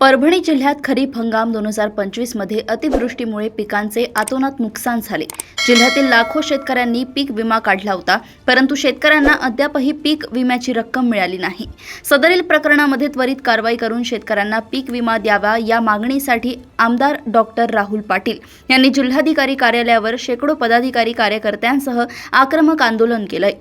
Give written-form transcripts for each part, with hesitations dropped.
परभणी जिल्ह्यात खरीप हंगाम 2025 मध्ये अतिवृष्टीमुळे पिकांचे अतोनात नुकसान झाले। जिल्ह्यातील लाखो शेतकऱ्यांनी पीक विमा काढला होता, परंतु शेतकऱ्यांना अद्यापही पीक विम्याची रक्कम मिळाली नाही। सदरील प्रकरणामध्ये त्वरित कारवाई करून शेतकऱ्यांना पीक विमा द्यावा या मागणीसाठी आमदार डॉक्टर राहुल पाटील यांनी जिल्हाधिकारी कार्यालयावर शेकडो पदाधिकारी कार्यकर्त्यांसह आक्रमक आंदोलन केलंय।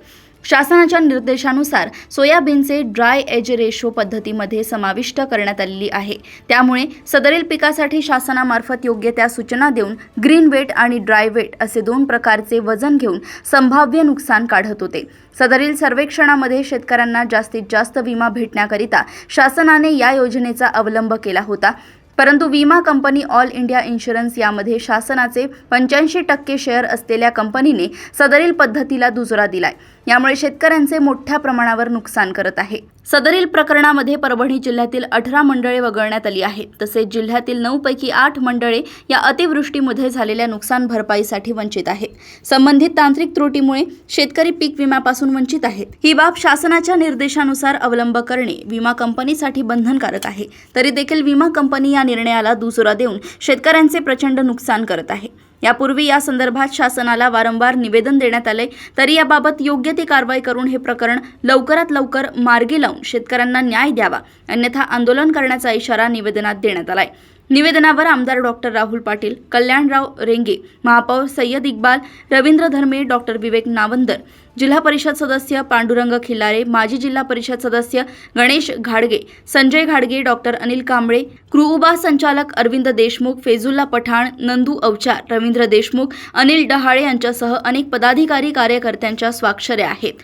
शासनाच्या निर्देशानुसार सोयाबीनचे ड्राय एज रेशो पद्धतीमध्ये समाविष्ट करण्यात आलेली आहे। त्यामुळे सदरील पिकासाठी शासनामार्फत योग्य त्या सूचना देऊन ग्रीन वेट आणि ड्राय वेट असे दोन प्रकारचे वजन घेऊन संभाव्य नुकसान काढत होते। सदरील सर्वेक्षणामध्ये शेतकऱ्यांना जास्तीत जास्त विमा भेटण्याकरिता शासनाने या योजनेचा अवलंब केला होता, परंतु विमा कंपनी ऑल इंडिया इन्शुरन्स यामध्ये शासनाचे 85% शेअर असलेल्या कंपनीने सदरील पद्धतीला दुजोरा दिलाय। यामुळे शेतकऱ्यांचे मोठ्या प्रमाणावर नुकसान करत आहे। सदरील प्रकरणामध्ये परभणी जिल्ह्यातील 18 मंडळे वगळण्यात आली आहेत। तसेच जिल्ह्यातील 9 पैकी 8 मंडळे या अतिवृष्टीमध्ये झालेल्या नुकसान भरपाईसाठी वंचित आहेत। संबंधित तांत्रिक त्रुटीमुळे शेतकरी पीक विम्यापासून वंचित आहेत। ही बाब शासनाच्या निर्देशानुसार अवलंब करणे विमा कंपनीसाठी बंधनकारक आहे। तरी देखील विमा कंपनी या निर्णयाला दुजोरा देऊन शेतकऱ्यांचे प्रचंड नुकसान करत आहे। यापूर्वी या संदर्भात शासनाला वारंवार निवेदन देण्यात आले, तरी याबाबत योग्य ती कारवाई करून हे प्रकरण लवकरात लवकर मार्गी लावून शेतकऱ्यांना न्याय द्यावा, अन्यथा आंदोलन करण्याचा इशारा निवेदनात देण्यात आलाय। निवेदनावर आमदार डॉक्टर राहुल पाटील, कल्याणराव रेंगे, महापौर सय्यद इक्बाल, रवींद्र धर्मे, डॉक्टर विवेक नावंदर, जिल्हा परिषद सदस्य पांडुरंग खिल्लारे, माजी जिल्हा परिषद सदस्य गणेश घाडगे, संजय घाडगे, डॉक्टर अनिल कांबळे, कृउबा संचालक अरविंद देशमुख, फेजुल्ला पठाण, नंदू अवचार, रवींद्र देशमुख, अनिल डहाळे यांच्यासह अनेक पदाधिकारी कार्यकर्त्यांच्या स्वाक्षऱ्या आहेत।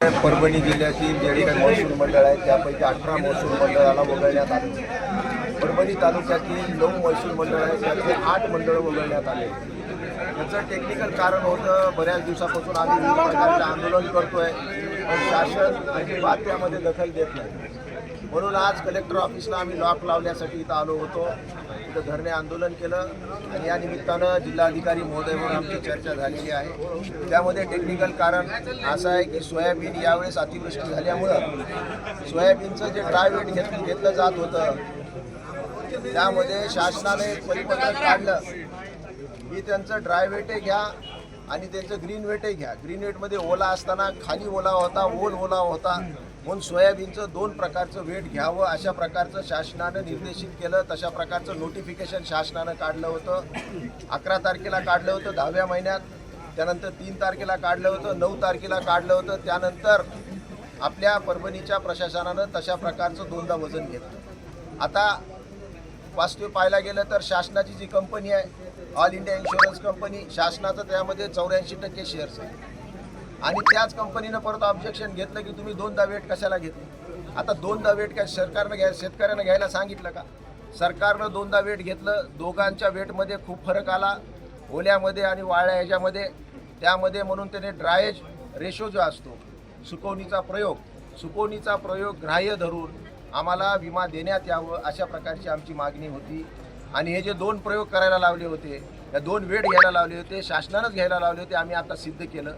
परभणी जिल्ह्यातील जे काही महसूल मंडळ आहेत त्यापैकी 18 महसूल मंडळाला वगळण्यात आले। परभणी तालुक्यातील 9 महसूल मंडळ आहेत त्याचे 8 मंडळ वगळण्यात आले। याचं टेक्निकल कारण होतं, बऱ्याच दिवसापासून आम्ही विविध प्रकारचे आंदोलन करतोय, पण शासन अजिबात त्यामध्ये दखल देत नाही। म्हणून आज कलेक्टर ऑफिसला आम्ही लॉक लावण्यासाठी इथं आलो होतो। इथं धरणे आंदोलन केलं आणि या निमित्तानं जिल्हाधिकारी महोदयावर आमची चर्चा झालेली आहे। त्यामध्ये टेक्निकल कारण असं आहे की सोयाबीन यावेळेस अतिवृष्टी झाल्यामुळं सोयाबीनचं जे ड्राय वेट घेतलं जात होतं त्यामध्ये शासनाने परिपत्रक काढलं की त्यांचं ड्राय वेटही घ्या आणि त्यांचं ग्रीन वेटही घ्या। ग्रीन वेटमध्ये ओला असताना खाली ओला होता, ओला होता, म्हणून सोयाबीनचं 2 प्रकारचं वेट घ्यावं अशा प्रकारचं शासनानं निर्देशित केलं। तशा प्रकारचं नोटिफिकेशन शासनानं काढलं होतं। 11 तारखेला काढलं होतं 10व्या महिन्यात, त्यानंतर 3 तारखेला काढलं होतं, 9 तारखेला काढलं होतं। त्यानंतर आपल्या परभणीच्या प्रशासनानं तशा प्रकारचं 2दा वजन घेतलं। आता वास्तव पाहायला गेलं तर शासनाची जी कंपनी आहे ऑल इंडिया इन्शुरन्स कंपनी, शासनाचं त्यामध्ये 84% शेअर्स आहे आणि त्याच कंपनीनं परत ऑब्जेक्शन घेतलं की तुम्ही 2दा वेट कशाला घेतलं। आता 2दा वेट काय सरकारनं शेतकऱ्यांना घ्यायला सांगितलं का? सरकारनं 2दा वेट घेतलं, दोघांच्या वेटमध्ये खूप फरक आला, ओल्यामध्ये आणि वाळ्या ह्याच्यामध्ये, त्यामध्ये म्हणून त्याने ड्रायेज रेशो जो असतो सुकवणीचा प्रयोग ग्राह्य धरून आम्हाला विमा देण्यात यावं अशा प्रकारची आमची मागणी होती। आणि हे जे 2 प्रयोग करायला लावले होते, या 2 वेट घ्यायला लावले होते, शासनानंच घ्यायला लावले होते, आम्ही आता सिद्ध केलं।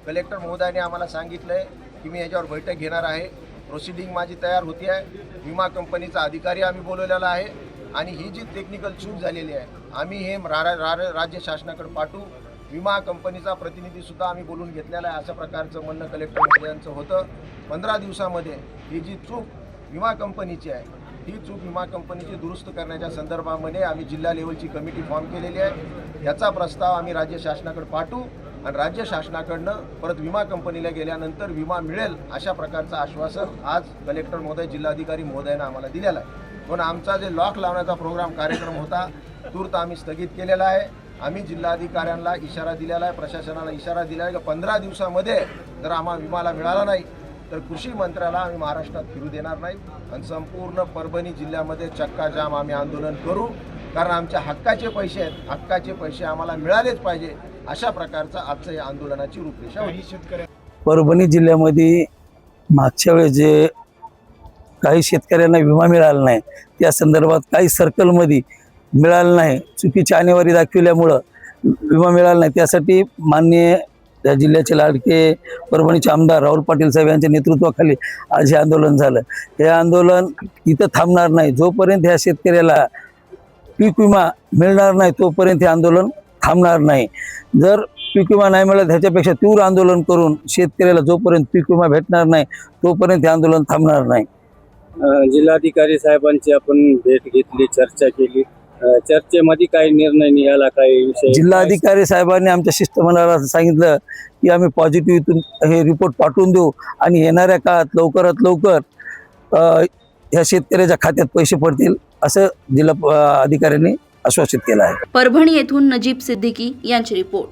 कलेक्टर महोदयाने आम्हाला सांगितलं आहे की मी याच्यावर बैठक घेणार आहे, प्रोसिडिंग माझी तयार होती आहे, विमा कंपनीचा अधिकारी आम्ही बोलवलेला आहे आणि ही जी टेक्निकल चूक झालेली आहे आम्ही हे राज्य शासनाकडे पाठवू। विमा कंपनीचा प्रतिनिधीसुद्धा आम्ही बोलून घेतलेला आहे, अशा प्रकारचं म्हणणं कलेक्टर महोदयांचं होतं। 15 दिवसामध्ये ही जी चूक विमा कंपनीची आहे ही चूक विमा कंपनीची दुरुस्त करण्याच्या संदर्भामध्ये आम्ही जिल्हा लेवलची कमिटी फॉर्म केलेली आहे। याचा प्रस्ताव आम्ही राज्य शासनाकडे पाठवू आणि राज्य शासनाकडनं परत विमा कंपनीला गेल्यानंतर विमा मिळेल अशा प्रकारचं आश्वासन आज कलेक्टर महोदय, जिल्हाधिकारी महोदयानं आम्हाला दिलेलं आहे। पण आमचा जे लॉक लावण्याचा कार्यक्रम होता तूर्त आम्ही स्थगित केलेला आहे। आम्ही जिल्हाधिकाऱ्यांना इशारा दिलेला आहे, प्रशासनाला इशारा दिला आहे की 15 दिवसामध्ये जर आम्हाला विमाला मिळाला नाही तर कृषी मंत्र्याला आम्ही महाराष्ट्रात फिरू देणार नाही आणि संपूर्ण परभणी जिल्ह्यामध्ये चक्काजाम आम्ही आंदोलन करू, कारण आमच्या हक्काचे पैसे आहेत, हक्काचे पैसे आम्हाला मिळालेच पाहिजे अशा प्रकारचा आजचं या आंदोलनाची रूपरेषा होती। परभणी जिल्ह्यामध्ये मागच्या वेळेस जे काही शेतकऱ्यांना विमा मिळाला नाही त्या संदर्भात काही सर्कलमध्ये मिळालं नाही, चुकीची आणेवारी दाखविल्यामुळं विमा मिळाला नाही, त्यासाठी माननीय या जिल्ह्याचे लाडके परभणीचे आमदार राहुल पाटील साहेब यांच्या नेतृत्वाखाली आज हे आंदोलन झालं. हे आंदोलन इथं थांबणार नाही. जोपर्यंत ह्या शेतकऱ्याला पीक विमा मिळणार नाही तोपर्यंत हे आंदोलन थांबणार नाही. जर पीक विमा नाही मिळाला ह्याच्यापेक्षा तीव्र आंदोलन करून शेतकऱ्याला जोपर्यंत पीक विमा भेटणार नाही तोपर्यंत हे आंदोलन थांबणार नाही. जिल्हाधिकारी साहेबांची आपण भेट घेतली, चर्चा केली. चर्चेमध्ये काही निर्णय निघाला, काही विषय? जिल्हाधिकारी साहेबांनी आमच्या शिष्टमंडळाला सांगितलं की आम्ही पॉझिटिव्ह इथून हे रिपोर्ट पाठवून देऊ आणि येणाऱ्या काळात लवकरात लवकर ह्या शेतकऱ्याच्या खात्यात पैसे पडतील असं जिल्हा अधिकाऱ्यांनी आश्वासित केलं आहे. परभणी येथून नजीब सिद्दीकी यांची रिपोर्ट.